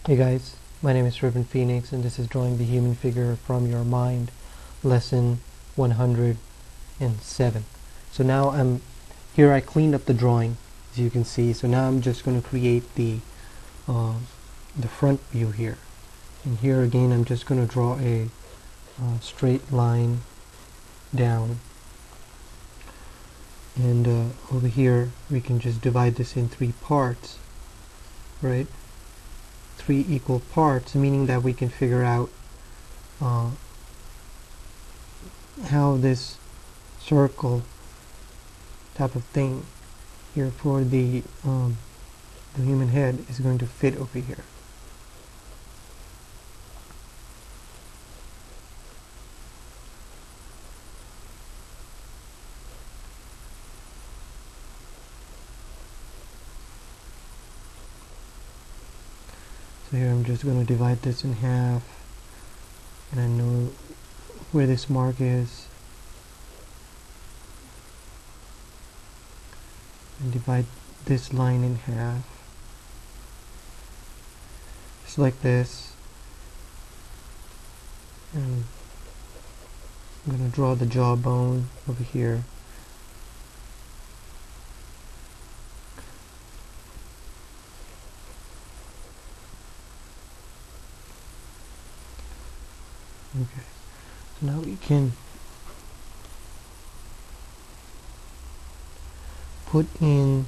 Hey guys, my name is Reverend Phoenix and this is Drawing the Human Figure from Your Mind, lesson 107. So now I cleaned up the drawing, as you can see. So now I'm just going to create the front view here. And here again I'm just going to draw a straight line down. And over here we can just divide this in 3 parts, right? 3 equal parts, meaning that we can figure out how this circle type of thing here for the human head is going to fit over here. So here I'm just going to divide this in half, and I know where this mark is, and divide this line in half, just like this. And I'm going to draw the jawbone over here. Okay, so now we can put in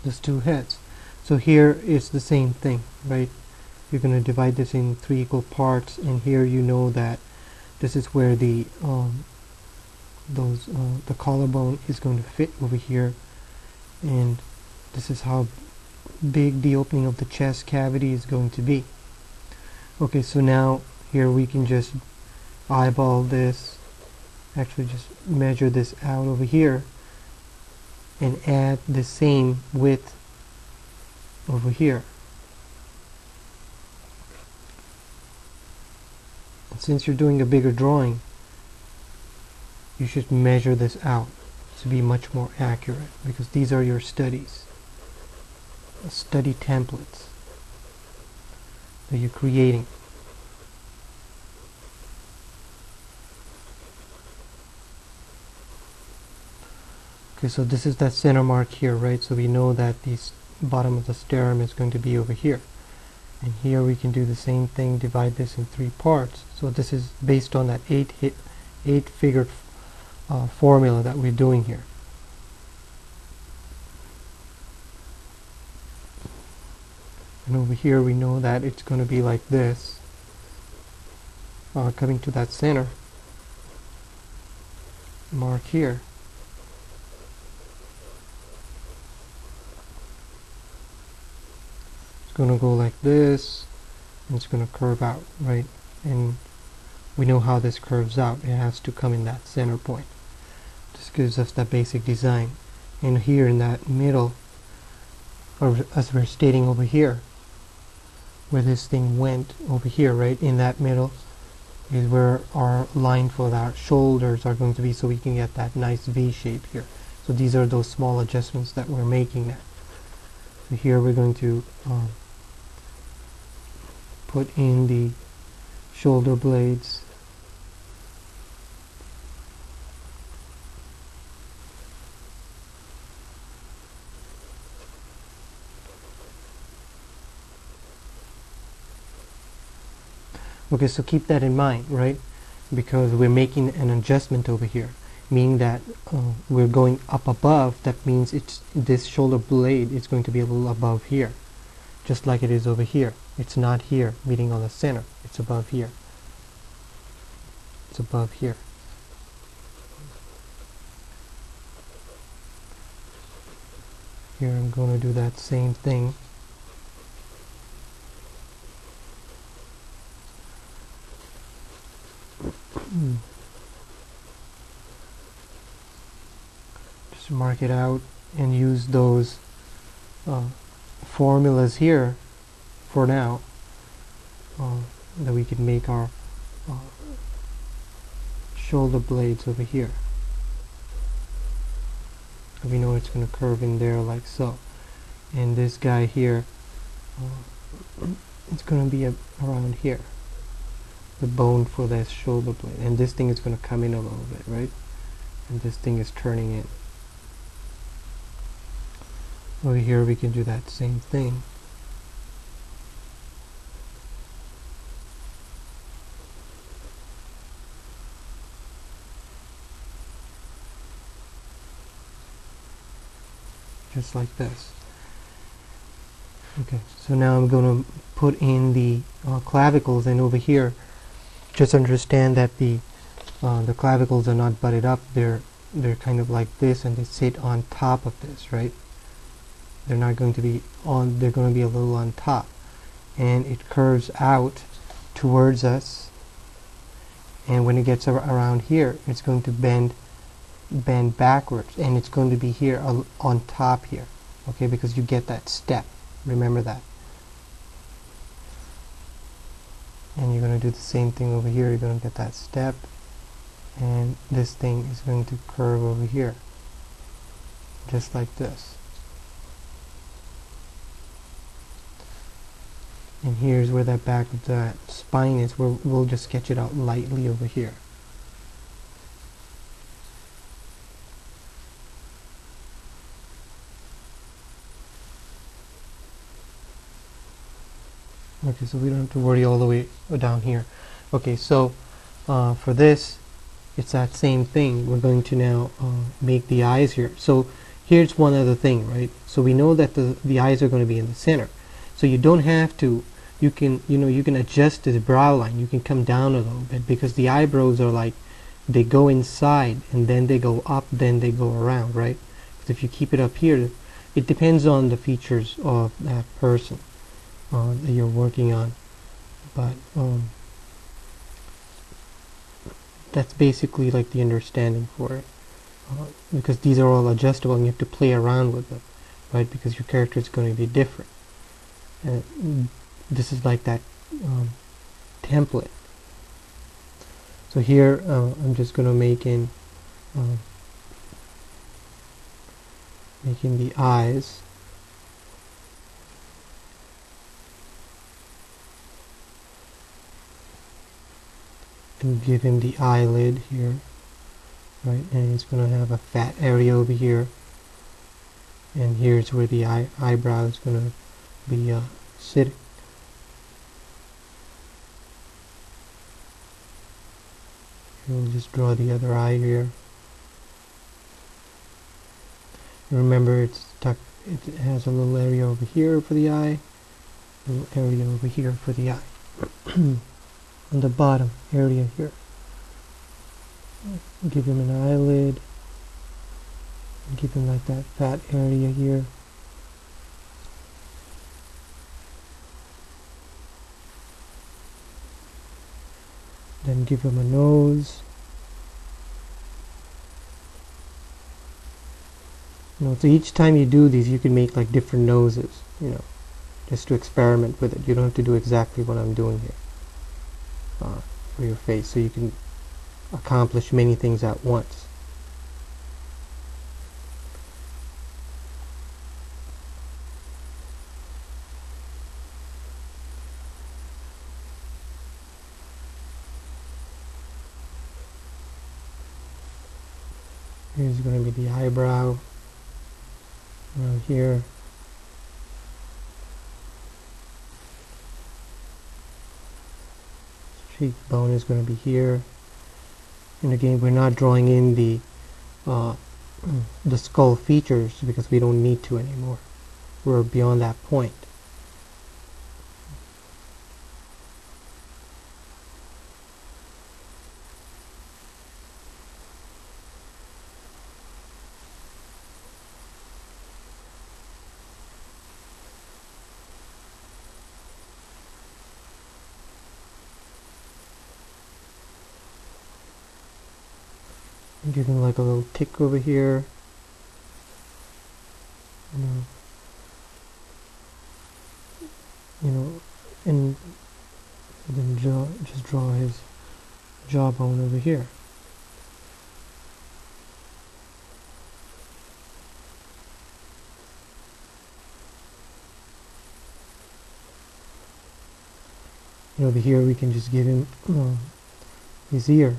those 2 heads. So here it's the same thing, right? You're going to divide this in 3 equal parts, and here you know that this is where the collarbone is going to fit over here, and this is how big the opening of the chest cavity is going to be. Okay, so now here we can just eyeball this, actually just measure this out over here and add the same width over here. And since you're doing a bigger drawing, you should measure this out to be much more accurate, because these are your studies. Study templates that you're creating. Okay, so this is that center mark here, right? So we know that the bottom of the sternum is going to be over here. And here we can do the same thing, divide this in 3 parts. So this is based on that 8-figure formula that we're doing here. And over here we know that it's going to be like this, coming to that center mark here. It's going to go like this, and it's going to curve out, right? And we know how this curves out. It has to come in that center point. This gives us that basic design. And here in that middle, or as we're stating over here, where this thing went over here, right in that middle is where our line for our shoulders are going to be, so we can get that nice V shape here. So these are those small adjustments that we're making now. So here we're going to put in the shoulder blades. Okay, so keep that in mind, right? Because we're making an adjustment over here, meaning that we're going up above. That means this shoulder blade is going to be a little above here, just like it is over here. It's not here, meeting on the center. It's above here. It's above here. Here I'm going to do that same thing. Just mark it out and use those formulas here for now, that we can make our shoulder blades over here. We know it's going to curve in there like so. And this guy here, it's going to be around here, the bone for this shoulder blade, and this thing is going to come in a little bit, right? And this thing is turning in. Over here we can do that same thing. Just like this. Okay, so now I'm going to put in the clavicles, and over here just understand that the clavicles are not butted up, they're kind of like this, and they sit on top of this, right? They're not going to be on, they're going to be a little on top, and it curves out towards us, and when it gets around here it's going to bend backwards, and it's going to be here on top here, okay, because you get that step, remember that. And you're going to do the same thing over here, you're going to get that step, and this thing is going to curve over here, just like this. And here's where that back of the spine is, where we'll just sketch it out lightly over here. Okay, so we don't have to worry all the way down here. Okay, so for this, it's that same thing. We're going to now make the eyes here. So here's one other thing, right? So we know that the eyes are going to be in the center. So you don't have to, you can adjust this brow line. You can come down a little bit, because the eyebrows are like, they go inside and then they go up, then they go around, right? Because if you keep it up here, it depends on the features of that person that you're working on, but that's basically like the understanding for it, because these are all adjustable and you have to play around with them, right? Because your character is going to be different. This is like that template. So here I'm just going to make in making the eyes. And give him the eyelid here, right? And it's going to have a fat area over here, and here's where the eyebrow is going to be sitting. We'll just draw the other eye here. Remember, it's tucked. It has a little area over here for the eye, a little area over here for the eye. On the bottom area here, give him an eyelid, give him like that fat area here. Then give him a nose. So each time you do these, you can make like different noses, just to experiment with it. You don't have to do exactly what I'm doing here. For your face, so you can accomplish many things at once. Here's going to be the eyebrow around here. Cheekbone is going to be here, and again, we're not drawing in the skull features because we don't need to anymore. We're beyond that point. Give him like a little tick over here. And then just draw his jawbone over here. And over here we can just give him his ears.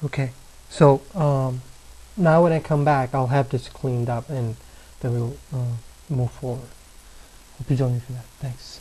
Okay, so now when I come back, I'll have this cleaned up and then we'll move forward. Hope you join me for that. Thanks.